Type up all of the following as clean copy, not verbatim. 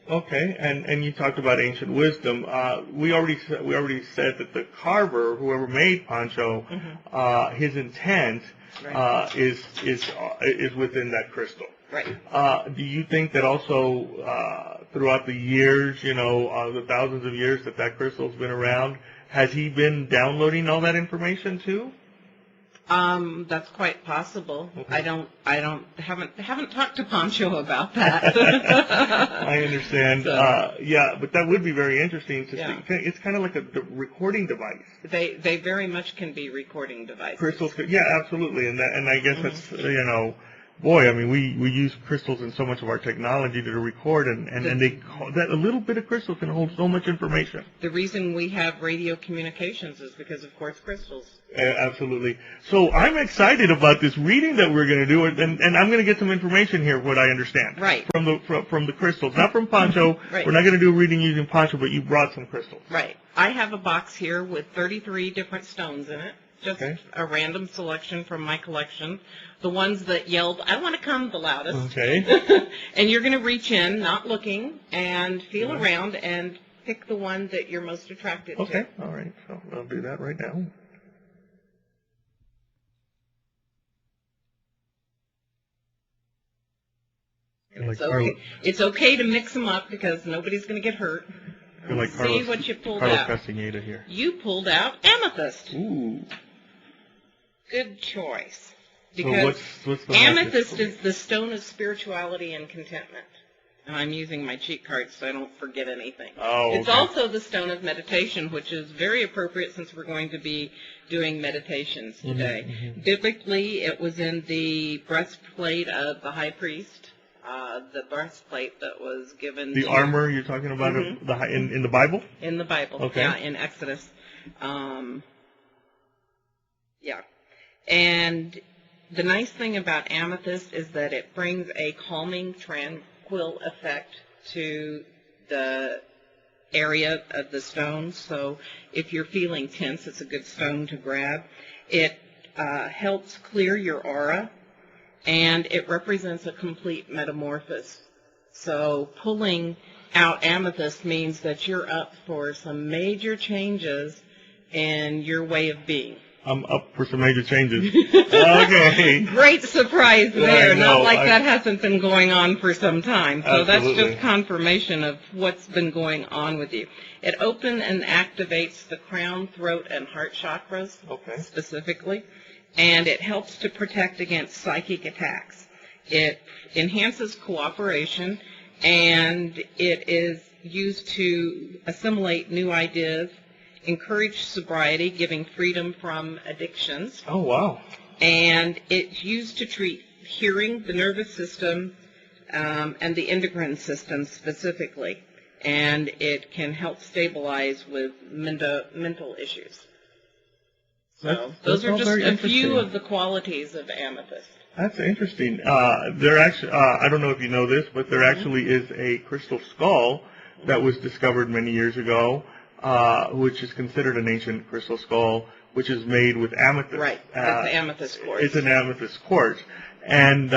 Okay, and you talked about ancient wisdom. We already said that the carver, whoever made Pancho, his intent is within that crystal. Right. Do you think that also throughout the years, the thousands of years that crystal's been around, has he been downloading all that information too? That's quite possible. Okay. Haven't talked to Pancho about that. I understand. So, yeah, but that would be very interesting to see. It's kind of like a recording device. They very much can be recording devices. Crystals, yeah, absolutely, and I guess that's boy, I mean, we use crystals in so much of our technology to record, and that a little bit of crystal can hold so much information. The reason we have radio communications is because of quartz crystals. Absolutely. So I'm excited about this reading that we're going to do, and I'm going to get some information here, what I understand. Right. From the crystals, not from Pancho. Right. We're not going to do a reading using Pancho, but you brought some crystals. Right. I have a box here with 33 different stones in it. Just a random selection from my collection. The ones that yelled, "I want to come," the loudest. Okay. And you're going to reach in, not looking, and feel around and pick the one that you're most attracted to. Okay. All right. So I'll do that right now. It's okay to mix them up because nobody's going to get hurt. Like See what you pulled Carlos out. Castaneda here. You pulled out amethyst. Ooh. Good choice. Because so what's the amethyst is the stone of spirituality and contentment. And I'm using my cheat cards so I don't forget anything. Oh, okay. It's also the stone of meditation, which is very appropriate since we're going to be doing meditations today. Mm-hmm. Biblically, it was in the breastplate of the high priest. The breastplate that was given the armor you're talking about in the Bible? In the Bible, okay. Yeah, in Exodus. Yeah. And the nice thing about amethyst is that it brings a calming, tranquil effect to the area of the stone. So if you're feeling tense, it's a good stone to grab. It helps clear your aura. And it represents a complete metamorphosis. So pulling out amethyst means that you're up for some major changes in your way of being. I'm up for some major changes. Okay. Great surprise there. Not like that hasn't been going on for some time. So Absolutely. That's just confirmation of what's been going on with you. It opens and activates the crown, throat, and heart chakras specifically. And it helps to protect against psychic attacks. It enhances cooperation, and it is used to assimilate new ideas, encourage sobriety, giving freedom from addictions. Oh, wow. And it's used to treat hearing, the nervous system, and the endocrine system specifically. And it can help stabilize with mental issues. So those are just a few of the qualities of amethyst. That's interesting. There actually, I don't know if you know this, but there actually is a crystal skull that was discovered many years ago, which is considered an ancient crystal skull, which is made with amethyst. Right, it's amethyst quartz. It's an amethyst quartz, and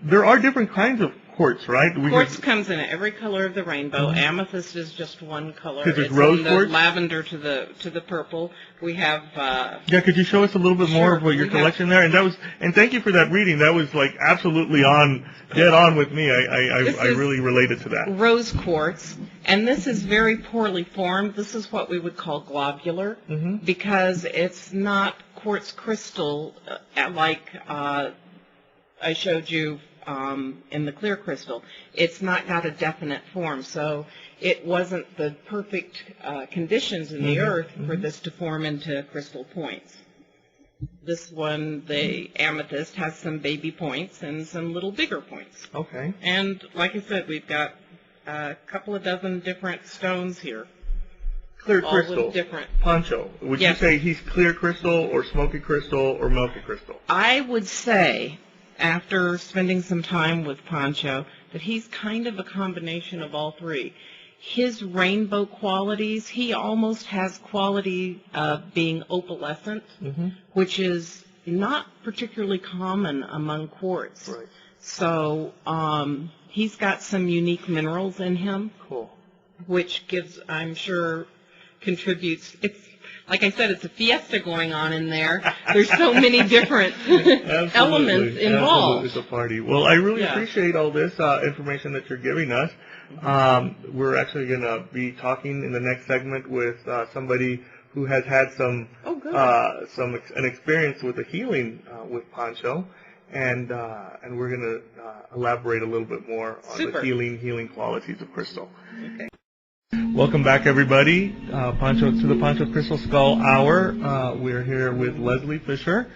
there are different kinds of quartz, right? Quartz comes in every color of the rainbow. Amethyst is just one color. Because it's rose from the quartz? lavender to the purple. We have. Yeah, could you show us a little bit more of what your collection there? And thank you for that reading. That was like absolutely dead on with me. I really related to that. Rose quartz, and this is very poorly formed. This is what we would call globular because it's not quartz crystal like I showed you. In the clear crystal, it's not got a definite form, so it wasn't the perfect conditions in the earth for this to form into crystal points. This one, the amethyst, has some baby points and some little bigger points. Okay. And like I said, we've got a couple of dozen different stones here. Clear all crystal. with different. Pancho, would you say he's clear crystal or smoky crystal or milky crystal? I would say, after spending some time with Pancho, that he's kind of a combination of all three. His rainbow qualities, he almost has quality of being opalescent, which is not particularly common among quartz. Right. So He's got some unique minerals in him, Cool. which I'm sure, contributes. It's like I said, it's a fiesta going on in there. There's so many different elements involved. Absolutely, it's a party. Well, I really Yeah. appreciate all this information that you're giving us. We're actually going to be talking in the next segment with somebody who has had an experience with the healing with Pancho, and we're going to elaborate a little bit more on the healing qualities of crystal. Okay. Welcome back, everybody, to the Pancho Crystal Skull Hour. We're here with Leslei Fisher,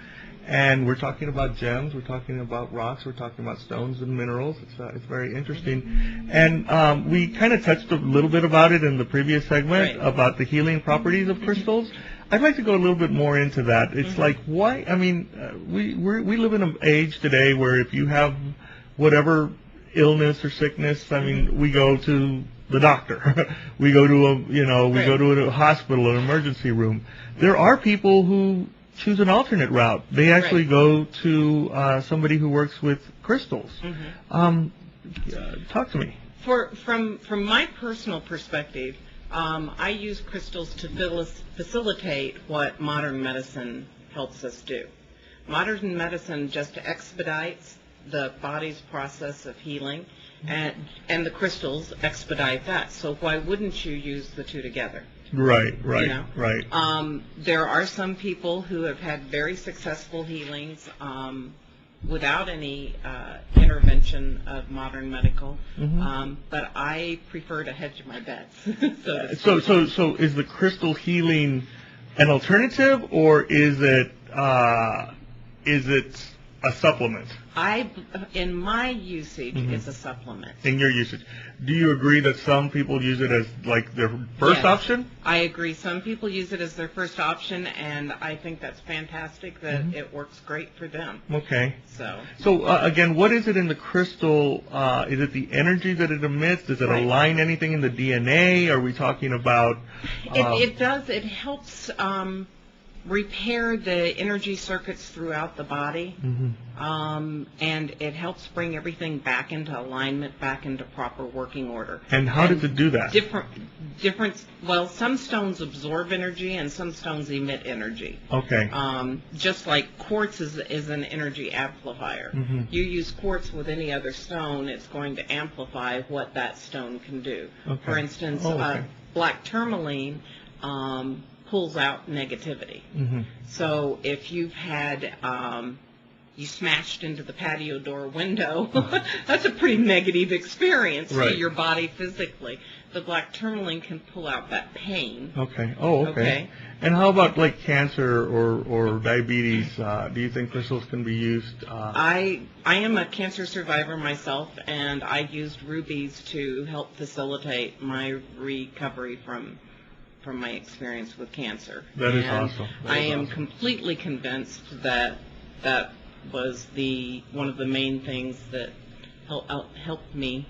and we're talking about gems, we're talking about rocks, we're talking about stones and minerals. It's very interesting. And we kind of touched a little bit about it in the previous segment, about the healing properties of crystals. I'd like to go a little bit more into that. It's like, why? I mean, we live in an age today where if you have whatever illness or sickness, I mean, we go to the doctor. We go to go to a hospital, an emergency room. There are people who choose an alternate route. They actually go to somebody who works with crystals. Talk to me. From my personal perspective, I use crystals to facilitate what modern medicine helps us do. Modern medicine just expedites the body's process of healing, and the crystals expedite that. So why wouldn't you use the two together? Right. There are some people who have had very successful healings without any intervention of modern medical, but I prefer to hedge my bets. So is the crystal healing an alternative, or is it a supplement? In my usage, it's a supplement. In your usage. Do you agree that some people use it as like their first option? I agree. Some people use it as their first option, and I think that's fantastic that it works great for them. Okay. So again, what is it in the crystal? Is it the energy that it emits? Does it align anything in the DNA? Are we talking about... It does. It helps repair the energy circuits throughout the body, and it helps bring everything back into alignment, back into proper working order. And how does it do that? Well, some stones absorb energy and some stones emit energy. Okay. Just like quartz is an energy amplifier. You use quartz with any other stone, it's going to amplify what that stone can do. Okay. For instance, black tourmaline pulls out negativity. So if you've had you smashed into the patio door window, that's a pretty negative experience for your body physically. The black tourmaline can pull out that pain. Okay. Oh, okay. And how about like cancer or diabetes? Do you think crystals can be used? I am a cancer survivor myself, and I used rubies to help facilitate my recovery from my experience with cancer. That is awesome. I am completely convinced that that was one of the main things that helped me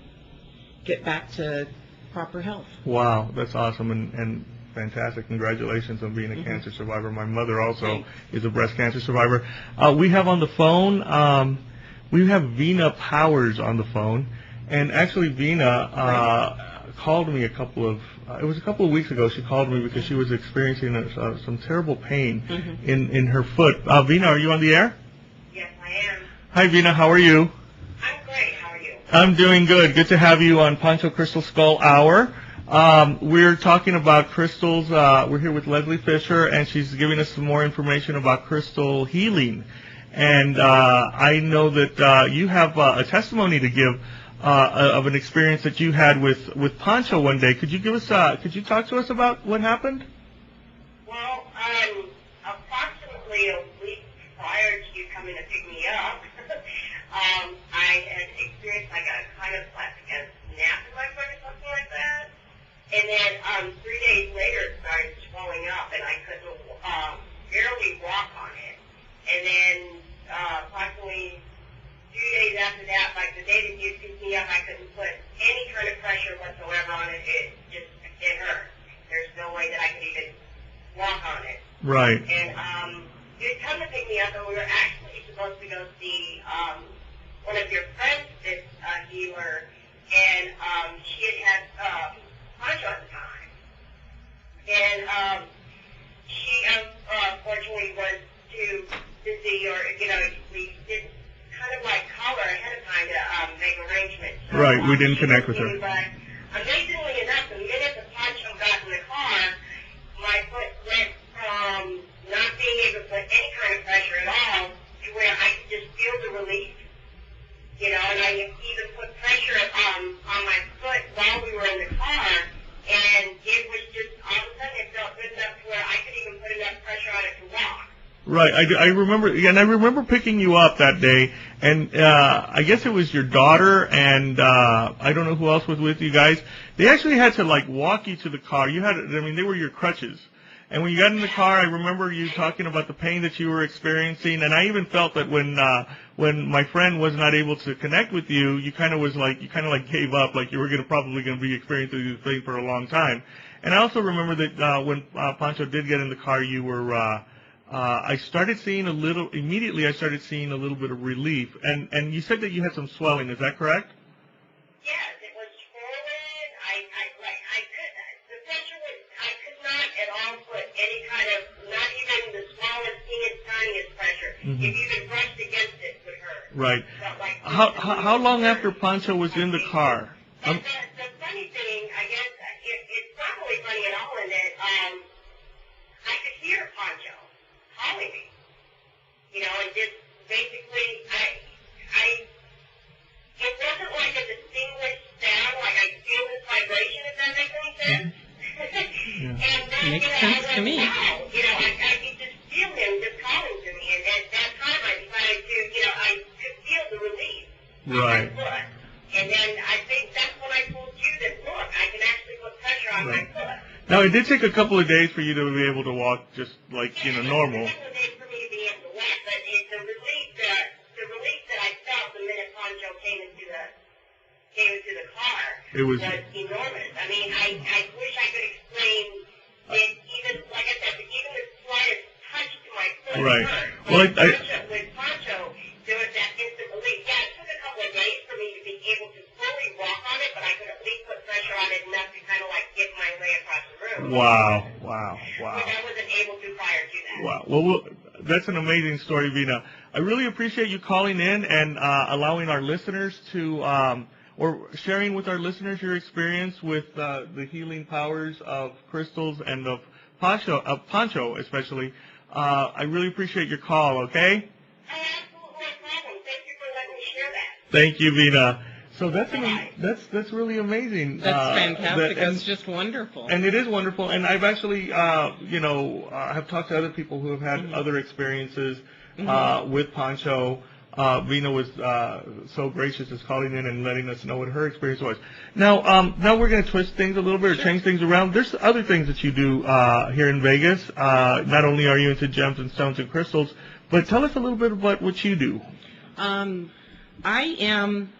get back to proper health. Wow, that's awesome and fantastic. Congratulations on being a cancer survivor. My mother also is a breast cancer survivor. We have on the phone, we have Vina Powers on the phone, and actually Vina called me a couple of weeks ago. She called me because she was experiencing some terrible pain in her foot. Vina, are you on the air? Yes, I am. Hi, Vina. How are you? I'm great. How are you? I'm doing good. Good to have you on Pancho Crystal Skull Hour. We're talking about crystals. We're here with Leslei Fisher, and she's giving us some more information about crystal healing. And I know that you have a testimony to give of an experience that you had with Pancho one day. Could you talk to us about what happened? Well, approximately a week prior to you coming to pick me up, I had experienced like a kind of like a snap in my foot or something like that. And then 3 days later it started swelling up, and I couldn't barely walk on it. And then approximately 2 days after that, like the day that you picked me up, I couldn't put any kind of pressure whatsoever on it. It hurt. There's no way that I could even walk on it. Right. And you'd come to pick me up, and we were actually supposed to go see one of your friends, this healer, and she had Pancho at the time, and she unfortunately was too busy, or we didn't kind of like call her ahead of time to make arrangements. So, right, we didn't connect with her. But amazingly enough, the minute the Pancho got in the car, my foot went from not being able to put any kind of pressure at all to where I could just feel the relief. And I even put pressure on my foot while we were in the car, and it was just, all of a sudden, it felt good enough to where I could even put enough pressure on it to walk. Right, I remember, and I remember picking you up that day, and I guess it was your daughter, and I don't know who else was with you guys. They actually had to, walk you to the car. They were your crutches. And when you got in the car, I remember you talking about the pain that you were experiencing, and I even felt that when my friend was not able to connect with you, you kind of gave up, like you were probably going to be experiencing this pain for a long time. And I also remember that when Pancho did get in the car, you were I started seeing a little bit of relief, and you said that you had some swelling. Is that correct? Yes, it was swollen. The pressure was, I could not at all put any kind of, not even the smallest, tiniest pressure. Mm-hmm. If you even brushed against it, would hurt. Right. Felt like How long after Pancho was in the car? And the funny thing, I guess, it's not really funny at all in that I could hear Pancho calling me, and just basically, it wasn't like a distinguished sound, like I feel this vibration, if that makes any sense. And then, Makes I sense went, to me. wow, I could just feel him just calling to me, and at that time I decided to, I could feel the relief on my foot. And then I think that's when I told you that, look, I can actually put pressure on my foot. Now, it did take a couple of days for you to be able to walk just like, normal. It took a couple of days for me to be able to walk, but the relief that I felt the minute Pancho came into the car was enormous. I mean, I wish I could explain it, even, like I said, even the slightest touch to my foot Right. hurt. Well, With Pancho, there was that instant relief. Yeah, it took a couple of days for me to be able to fully walk on it, but I could at least put pressure on it enough to kind of get my way across the room. Wow. Which I wasn't able to prior to that. Wow. Well, that's an amazing story, Vina. I really appreciate you calling in and allowing our listeners to, or sharing with our listeners your experience with the healing powers of crystals and of Pancho especially. I really appreciate your call, okay? Absolutely no problem. Thank you for letting me share that. Thank you, Vina. So that's really amazing. That's fantastic. That's just wonderful. And it is wonderful. And I've actually, have talked to other people who have had other experiences with Pancho. Vina was so gracious as calling in and letting us know what her experience was. Now we're going to twist things a little bit or change things around. There's other things that you do here in Vegas. Not only are you into gems and stones and crystals, but tell us a little bit about what you do. I am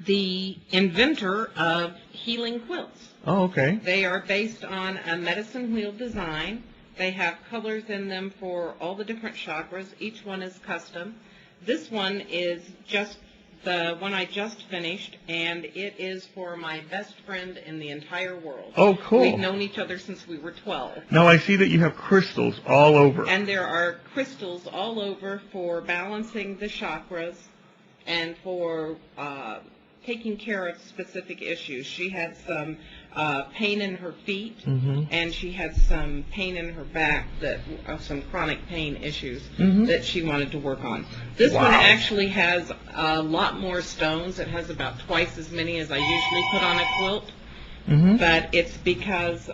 the inventor of healing quilts. Oh, okay. They are based on a medicine wheel design. They have colors in them for all the different chakras. Each one is custom. This one is just the one I just finished, and it is for my best friend in the entire world. Oh, cool. We've known each other since we were 12. Now I see that you have crystals all over. And there are crystals all over for balancing the chakras and for taking care of specific issues. She had some pain in her feet, and she had some pain in her back, some chronic pain issues that she wanted to work on. This one actually has a lot more stones. It has about twice as many as I usually put on a quilt, but it's because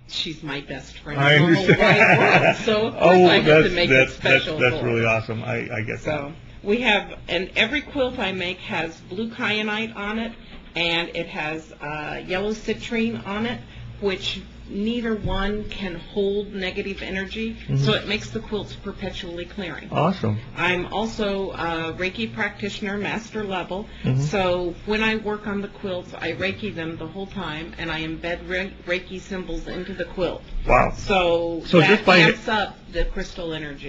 she's my best friend I in the whole wide world, so of course I have to make it special. That's for her. really awesome. I get that. We have, and every quilt I make has blue kyanite on it, and it has yellow citrine on it, which neither one can hold negative energy, so it makes the quilts perpetually clearing. Awesome. I'm also a Reiki practitioner, master level, so when I work on the quilts, I Reiki them the whole time, and I embed Reiki symbols into the quilt. Wow. So that just by amps up the crystal energy.